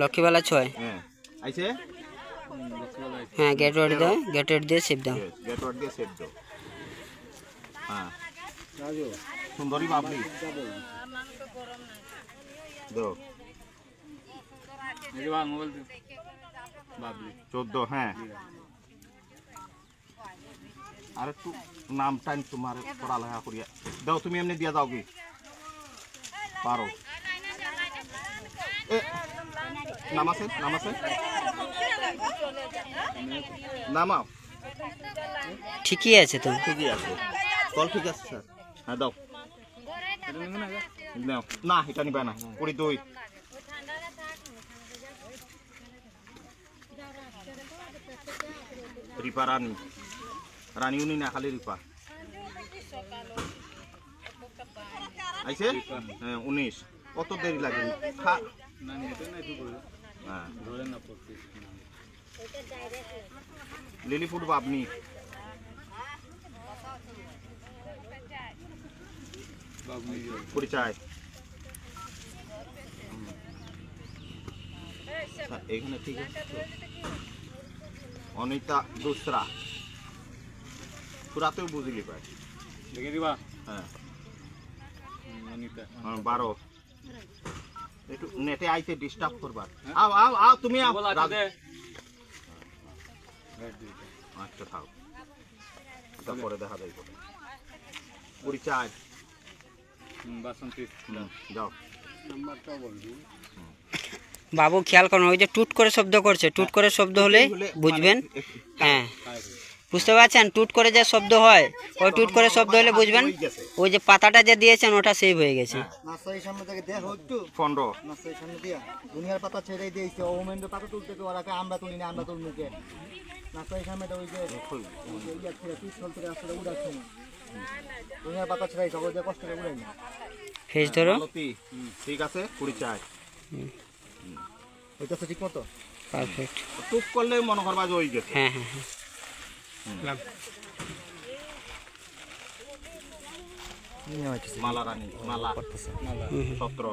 লক্ষ্মীবালা 6 হ্যাঁ আইছে হ্যাঁ গেটওয়ার্ড দাও গেটওয়ার্ড দিয়ে সেভ দাও গেটওয়ার্ড দিয়ে সেভ দাও হ্যাঁ সুন্দরী বাবলি দাও মোবাইল বাবলি 14 হ্যাঁ আর একটু নাম টাইম তোমার পড়ালেখা করিয়া দাও তুমি এমনি দিয়া যাও কি পারো নামাছে নামাও ঠিকই আছে তো ঠিকই আছে কল ঠিক আছে স্যার হ্যাঁ দাও নাও না এটা নিবা না 22 রিপা রানী উনি না খালি রিপা আইছে হ্যাঁ 19 কত দেরি লাগে লিলিপুট বাবনি পরিচয় এখানে ঠিক আছে অনিতা দুসরা পুরাতেও বুঝলি পাই দেখে দিবা হ্যাঁ 12 একটু নেটে আইতে ডিস্টার্ব করবা আও তুমি আচ্ছা থাও তারপরে দেখা যাইব পরিচয় বাসন্তী যাও নাম্বারটা বলবি বাবু খেয়াল করুন ওই যে টুট করে শব্দ করছে টুট করে শব্দ হলে বুঝবেন হ্যাঁ বুঝতে পারছেন টুট করে যে শব্দ হয় ওই টুট করে শব্দ হলে বুঝবেন ওই যে পাতাটা যে দিয়েছেন ওটা সেভ হয়ে গেছে নাসাই সামনে থেকে দেখো একটু 15 নাসাই সামনে দিয়া দুনিয়ার পাতা ছেড়ে দিয়েছে ওমেন্দ্র পাতা তুলতে তো ওরাকে আমরা তুলি না আমরা তুলমুকে নাসাই সামনে ওই যে ইয়া ছেড়ে পিছল থেকে আসলে উড়াচ্ছে না দুনিয়ার পাতা ছেড়ে সব যে কষ্ট করে উড়াই না ফেস ধরো ঠিক আছে পরিচয় এটা তো ঠিক মতো পারফেক্ট টুক করলে মনে করবা যে হই গেছে হ্যাঁ হ্যাঁ হ্যাঁ মালা রানী মালা 17